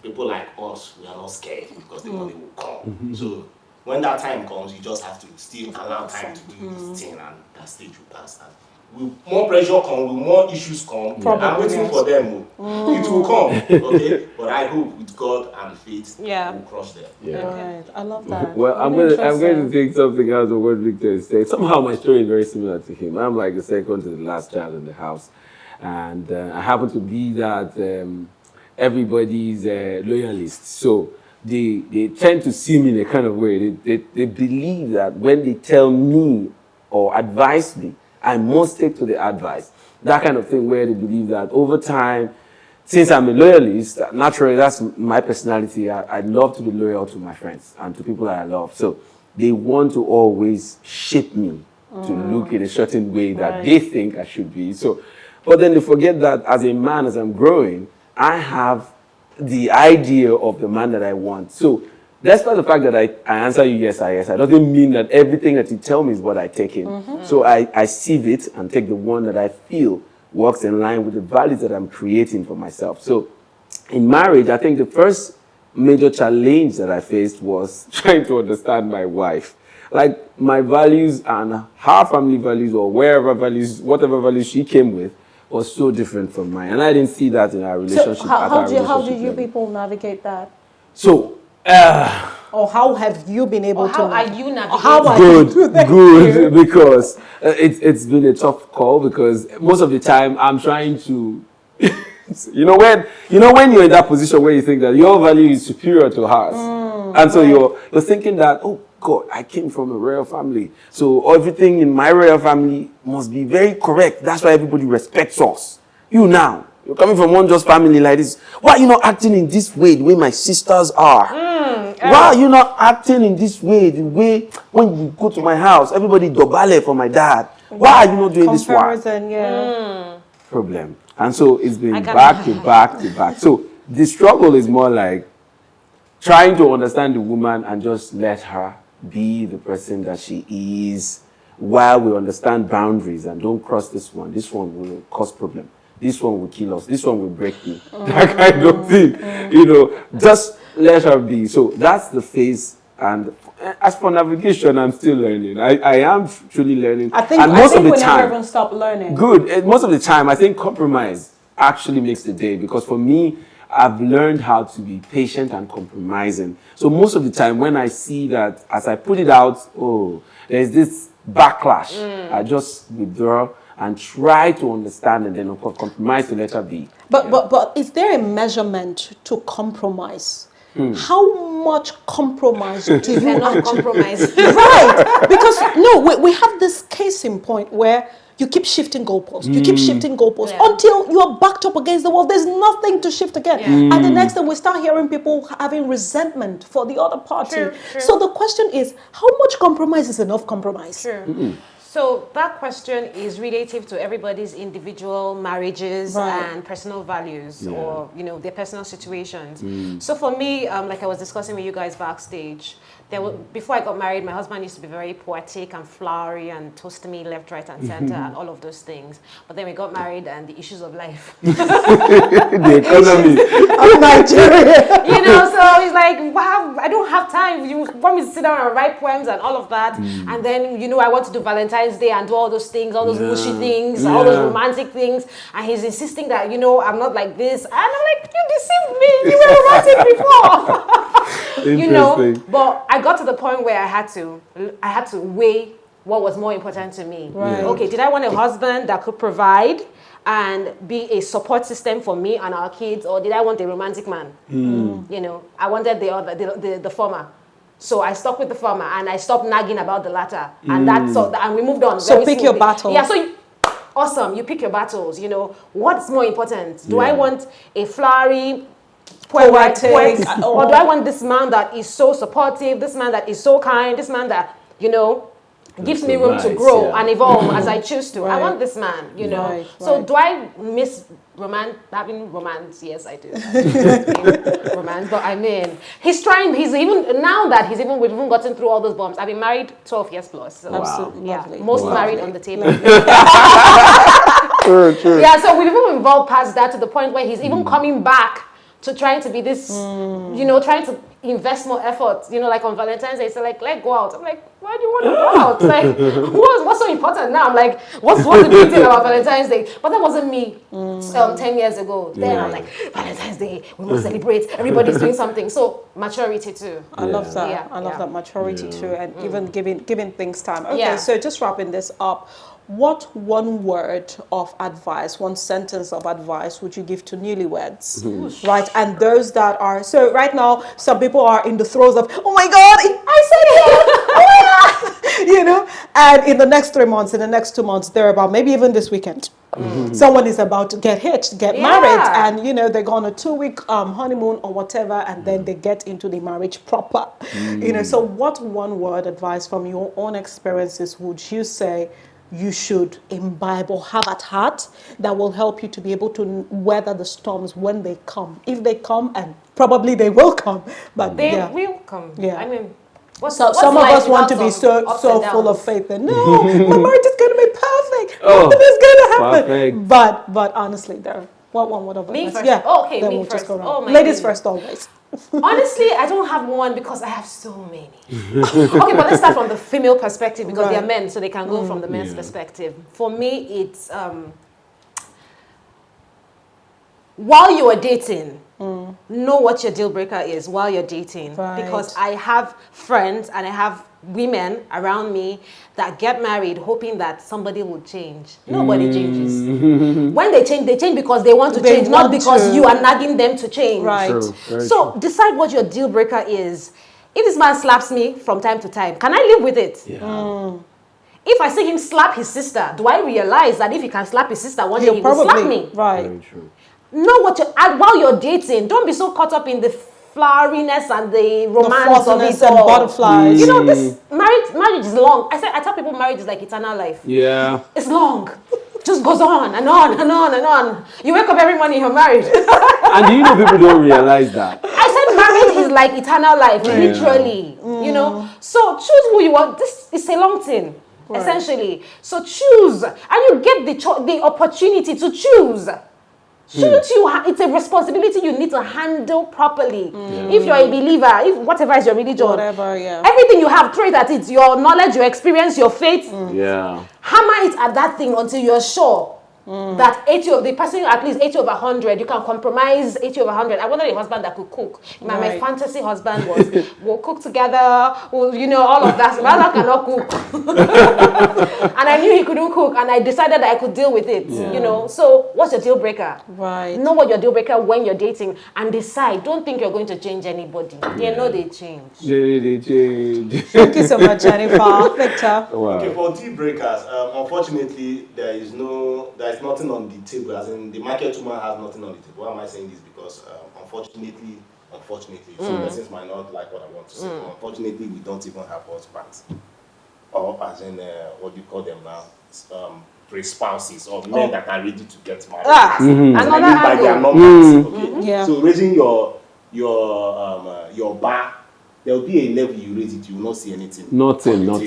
people like us, we are not scared because the money will come. So when that time comes, you just have to still allow time to do this thing, and that stage will pass. And will more pressure come, will more issues come. I'm waiting for them. It will come, okay? But I hope with God and faith, we'll crush them. Right. I love that. Well, I'm going to take something out of what Victor is saying. Somehow my story is very similar to him. I'm like the second to the last child in the house, and I happen to be that everybody's loyalist. So they tend to see me in a kind of way. They believe that when they tell me or advise me, I must take to the advice. That kind of thing where they believe that over time, since I'm a loyalist, naturally that's my personality. I love to be loyal to my friends and to people that I love. So they want to always shape me to look in a certain way that they think I should be. So, but then they forget that as a man, as I'm growing, I have the idea of the man that I want. So despite the fact that I answer you yes, I doesn't mean that everything that you tell me is what I take in. So I sieve it and take the one that I feel works in line with the values that I'm creating for myself. So in marriage, I think the first major challenge that I faced was trying to understand my wife. Like my values and her family values or whatever values she came with was so different from mine, and I didn't see that in our relationship. So how do you level. people navigate that? So, Or how have you been able Or to? how are you navigating? How are good, you? good, because it's been a tough call, because most of the time I'm trying to, when you're in that position where you think that your value is superior to hers, and so you're thinking that, oh God, I came from a royal family, so everything in my royal family must be very correct. That's why everybody respects us. You're coming from one just family like this. Why are you not acting in this way, the way my sisters are? Why are you not acting in this way, the way when you go to my house, everybody dobale for my dad? Why are you not doing this one? Comparison, yeah. Problem. And so it's been I can- back to back to back. So the struggle is more like trying to understand the woman and just let her be the person that she is, while we understand boundaries and don't cross this one. This one will cause problem. This one will kill us. This one will break me. That kind of thing. Just let her be. So that's the phase. And as for navigation, I'm still learning. I am truly learning. I think and most of the we time, never even stop learning. good. And most of the time, I think compromise actually makes the day, because for me, I've learned how to be patient and compromising. So most of the time, when I see that, as I put it out, there's this backlash, I just withdraw and try to understand, and then of course compromise to let her be. But is there a measurement to compromise? How much compromise do you Cannot compromise. Right, because we have this case in point where you keep shifting goalposts. You keep shifting goalposts until you are backed up against the wall. There's nothing to shift again. And the next thing, we start hearing people having resentment for the other party. True. So the question is, how much compromise is enough compromise? True. So that question is relative to everybody's individual marriages and personal values, or their personal situations. So for me, like I was discussing with you guys backstage, before I got married, my husband used to be very poetic and flowery and toast me left, right, and center, and all of those things. But then we got married, and the issues of life, The economy. Of Nigeria. So he's like, wow, I don't have time. You want me to sit down and write poems and all of that, and then I want to do Valentine's Day and do all those things, all those mushy things, all those romantic things, and he's insisting that I'm not like this, and I'm like, you deceived me. You were romantic before. But I got to the point where I had to weigh what was more important to me. Right. Okay, did I want a husband that could provide and be a support system for me and our kids, or did I want a romantic man? I wanted the former. So I stuck with the former, and I stopped nagging about the latter, and and we moved on. So pick your battles. Yeah. So awesome. You pick your battles. What's more important? Do I want a flowery Poetic, or do I want this man that is so supportive, this man that is so kind, this man that gives me room to grow and evolve as I choose to? I want this man, So do I miss having romance? Yes, I do. Romance, but he's trying. We've even gotten through all those bombs. I've been married 12 years plus. So Absolutely lovely. most married on the table. True. Yeah, so we've even evolved past that to the point where he's even coming back to trying to be this, trying to invest more effort, like on Valentine's Day, so like, let go out. I'm like, why do you want to go out? Like, what's so important now? I'm like, what's the big deal about Valentine's Day? But that wasn't me 10 years ago. Then I'm like, Valentine's Day, we must celebrate. Everybody's doing something. So maturity too. I love that. Yeah. I love that maturity too, and even giving things time. Okay, Yeah. so just wrapping this up. What one word of advice, one sentence of advice would you give to newlyweds? Right? And those that are, so right now, some people are in the throes of, oh my God, I said it! And in the next 3 months, in the next 2 months, they're about, maybe even this weekend, someone is about to get hitched, get married, and they're going on a 2-week honeymoon or whatever, and then they get into the marriage proper. So what one word advice from your own experiences would you say you should imbibe or have at heart that will help you to be able to weather the storms when they come? If they come, and probably they will come, but They will come. Yeah. I mean, some of us want to be so full of faith that no, my marriage is going to be perfect. Nothing is going to happen. Perfect. But honestly, what one word of Me advice? first. Yeah. Oh, okay, Then me we'll just first. go around. Oh, my Ladies goodness. first always. Honestly, I don't have one because I have so many. Okay, but let's start from the female perspective because they're men, so they can go from the men's perspective. For me, it's while you are dating, know what your deal breaker is while you're dating. Right. Because I have friends and I have women around me that get married hoping that somebody will change. Nobody changes. When they change because they want to They change, not want because to. you are nagging them to change. Right. True, very So decide what your deal breaker is. If this man slaps me from time to time, can I live with it? Yeah. If I see him slap his sister, do I realize that if he can slap his sister, one day He'll he will probably, slap me? right. Very true. Know what you and while you're dating. Don't be so caught up in the floweriness and the The romance of fuzziness it and all. butterflies. You know, this marriage is long. I tell people marriage is like eternal life. Yeah. It's long. Just goes on and on and on and on. You wake up every morning, you're married. And do you know people don't realize that? I said marriage is like eternal life, literally. You know, so choose who you want. This is a long thing, essentially. So choose, and you get the opportunity to choose. Shouldn't you? It's a responsibility you need to handle properly. If you're a believer, if whatever is your religion, Whatever, yeah. everything you have, throw it at it. Your knowledge, your experience, your faith. Yeah. Hammer it at that thing until you're sure that 80 of the person at least 80 over 100, you can compromise 80 over 100. I wanted a husband that could cook. My Right. fantasy husband was we'll cook together, we'll, you know, all of that. My husband cannot cook. And I knew he couldn't cook, and I decided that I could deal with it. You know, so what's your deal breaker? Right. Know what your deal breaker when you're dating and decide. Don't think you're going to change anybody. They know they change. Thank you so much, Jennifer. Victor. Wow. Okay, for deal breakers, unfortunately, there is nothing on the table. As in, the market woman has nothing on the table. Why am I saying this? Because unfortunately, some persons might not like what I want to say. Unfortunately, we don't even have husbands, or as in what do you call them now? Pre-spouses or men that are ready to get married. Another I mean by their angle. numbers. Okay? Yeah. So raising your bar, there will be a level you raise it, you will not see anything. Nothing. You will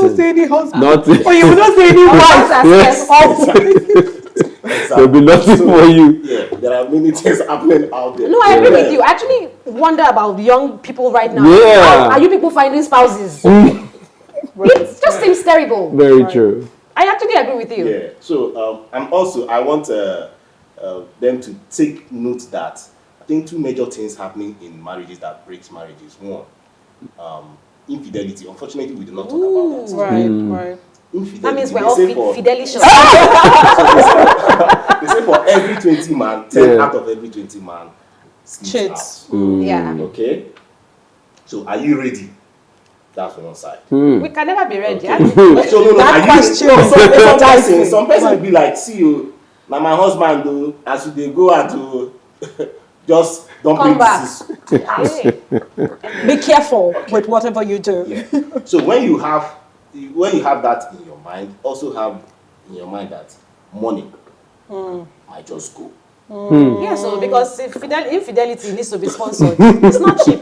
not see any husband. Nothing. Or you will not see any wife. Yes. There'll be nothing for you. Yeah, there are many things happening out there. No, I agree with you. I actually wonder about young people right now. Yeah. How are you people finding spouses? It just seems terrible. Very true. I actually agree with you. Yeah. So and also I want them to take note that I think two major things happening in marriages that breaks marriages. One, infidelity. Unfortunately, we do not talk about that. Right. Infidelity. That means we're They all say for- fidelicious. They say for every 20 man, 10 Yeah. out of every 20 man sleeps Cheats. out. Yeah. Okay? So are you ready? That's one side. We can never be ready. So no, That are you question ready? is Some person will be like, see you, now my husband though, as they go out to just don't Come bring back. disease. Hey. Be careful with whatever you do. Yeah. So when you have that in your mind, also have in your mind that money might just go. Yeah, so because infidelity needs to be sponsored. It's not cheap.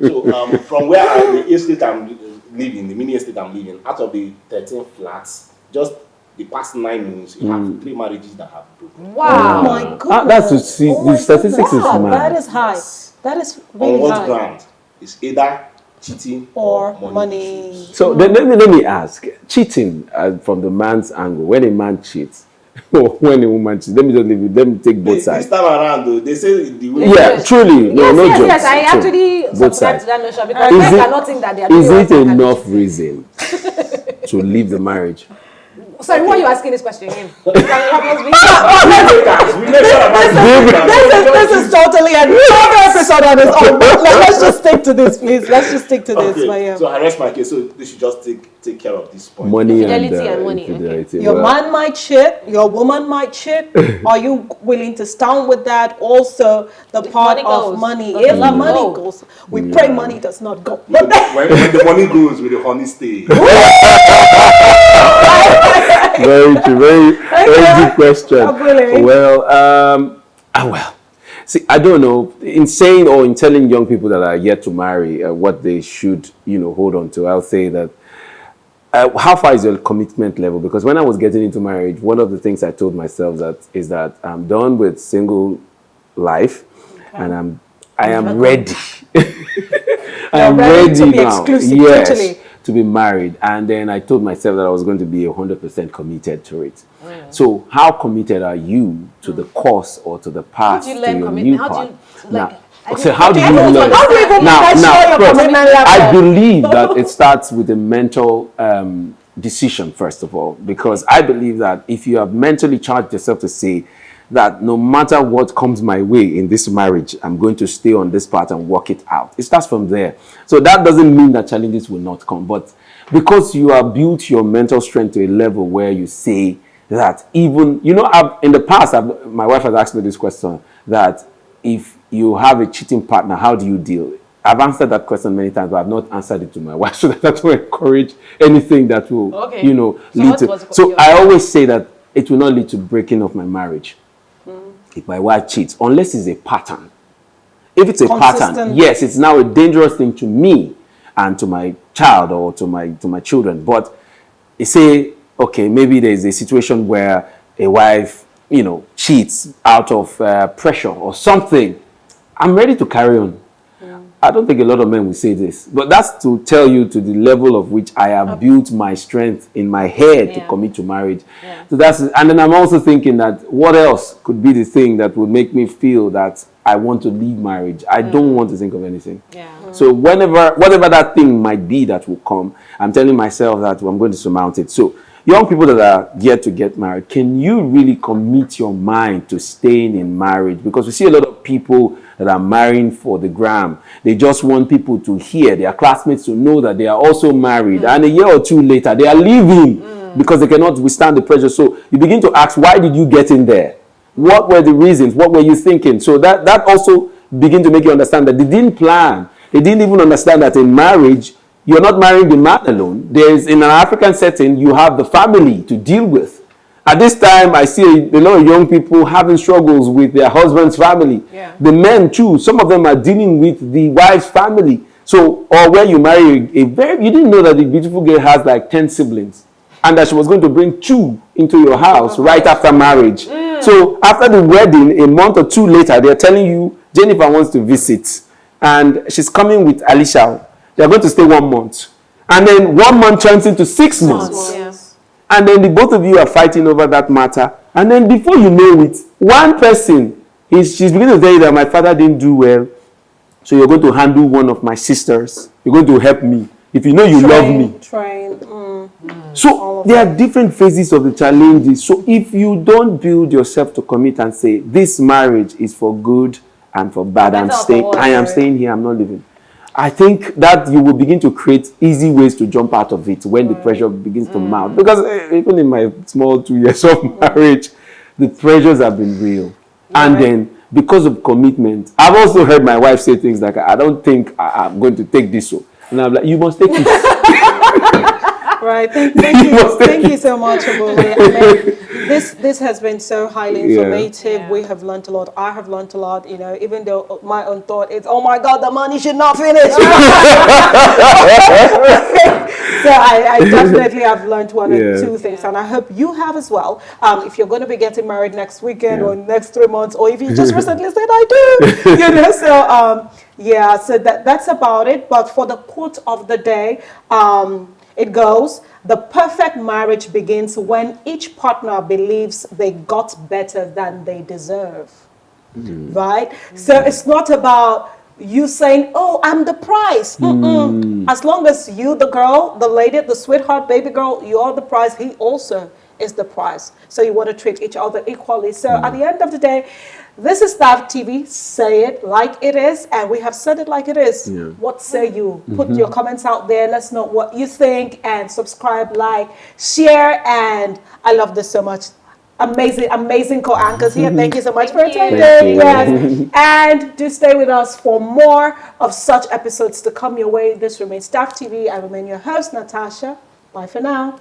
So from where the estate I'm living, the mini estate I'm living, out of the 13 flats, just the past 9 months, you have 3 marriages that have broken. Wow. Oh my goodness. That's to see. Oh The my statistics goodness. is Wow, mad. that is high. That is really On what high. ground? It's either cheating Or money. money. issues. So then let me ask, cheating from the man's angle. When a man cheats, or when a woman cheats, let me just leave it. Let me take both This sides. time around, though, they say the women. Yeah, Yes. truly. No, no jokes. Yes, I True. actually Both subscribe sides. to that notion because Is men it- cannot think that they are doing Is what it they can do. enough reason to leave the marriage? Sorry, why are you asking this question again? Can you help us with This is totally another episode on its own. But let's just stick to this, please. Let's just stick to this. Okay, But yeah. so I rest my case. So they should just take care of this point. Money Fidelity and and money, okay. infidelity. Your Well, man might cheat, your woman might cheat. Are you willing to stand with that? Also, the part money of goes. money. Does If the love money go? goes, we pray money does not go. when the money goes, with the honey stay. very true. Very deep question. Oh, brilliant. Well, see, I don't know. In saying or in telling young people that are yet to marry what they should, hold on to, I'll say that. How far is your commitment level? Because when I was getting into marriage, one of the things I told myself is that I'm done with single life, and I am ready. I am ready to be now. exclusive, Yes, totally. to be married, and then I told myself that I was going to be 100% committed to it. So how committed are you to the course or to the path How do you to learn your commitment? new How do part? you, like, Now, so how do you How learn? do you even measure your first, commitment level? I believe that it starts with a mental decision, first of all, because I believe that if you have mentally charged yourself to say that no matter what comes my way in this marriage, I'm going to stay on this path and work it out. It starts from there. So that doesn't mean that challenges will not come, but because you have built your mental strength to a level where you say that even, in the past, my wife has asked me this question, that if you have a cheating partner, how do you deal? I've answered that question many times, but I've not answered it to my wife, so that I don't encourage anything that will, lead to. So I always say that it will not lead to breaking of my marriage if my wife cheats, unless it's a pattern. If it's a pattern, yes, it's now a dangerous thing to me and to my child or to my children. But you say, okay, maybe there's a situation where a wife, cheats out of pressure or something. I'm ready to carry on. I don't think a lot of men will say this, but that's to tell you to the level of which I have built my strength in my head to commit to marriage. So and then I'm also thinking that what else could be the thing that would make me feel that I want to leave marriage? I don't want to think of anything. So whatever that thing might be that will come, I'm telling myself that I'm going to surmount it. So young people that are yet to get married, can you really commit your mind to staying in marriage? Because we see a lot of people that are marrying for the gram. They just want people to hear, their classmates to know that they are also married. And a year or two later, they are leaving because they cannot withstand the pressure. So you begin to ask, why did you get in there? What were the reasons? What were you thinking? So that also begin to make you understand that they didn't plan. They didn't even understand that in marriage, you're not marrying the man alone. In an African setting, you have the family to deal with. At this time, I see a lot of young people having struggles with their husband's family. The men too, some of them are dealing with the wife's family. So, or when you marry you didn't know that the beautiful girl has like 10 siblings and that she was going to bring 2 into your house right after marriage. So after the wedding, a month or 2 later, they're telling you, Jennifer wants to visit and she's coming with Alicia. They're going to stay 1 month. And then 1 month turns into 6 months. And then the both of you are fighting over that matter. And then before you know it, one person, she's beginning to tell you that my father didn't do well. So you're going to handle one of my sisters. You're going to help me. If you know you love me. So there are different phases of the challenges. So if you don't build yourself to commit and say, this marriage is for good and for bad, I am staying here, I'm not leaving. I think that you will begin to create easy ways to jump out of it when the pressure begins to mount. Because even in my small 2 years of marriage, the pressures have been real. And then because of commitment, I've also heard my wife say things like, I don't think I'm going to take this. And I'm like, you must take it. Right. Thank you so much, Abule. I mean, this has been so highly informative. Yeah. We have learned a lot. I have learned a lot. Even though my own thought is, oh my God, the money should not finish. So I definitely have learned one or two things, and I hope you have as well. If you're going to be getting married next weekend or next 3 months, or if you just recently said I do, so that's about it. But for the quote of the day, it goes, the perfect marriage begins when each partner believes they got better than they deserve. Right? So it's not about you saying, oh, I'm the prize. As long as you, the girl, the lady, the sweetheart, baby girl, you're the prize, he also is the prize. So you want to treat each other equally. So at the end of the day, this is Staff TV. Say it like it is, and we have said it like it is. What say you? Put your comments out there. Let's know what you think, and subscribe, like, share, and I love this so much. Amazing co-anchors here. Thank you so much for attending. Yes. And do stay with us for more of such episodes to come your way. This remains Staff TV. I remain your host, Natasha. Bye for now.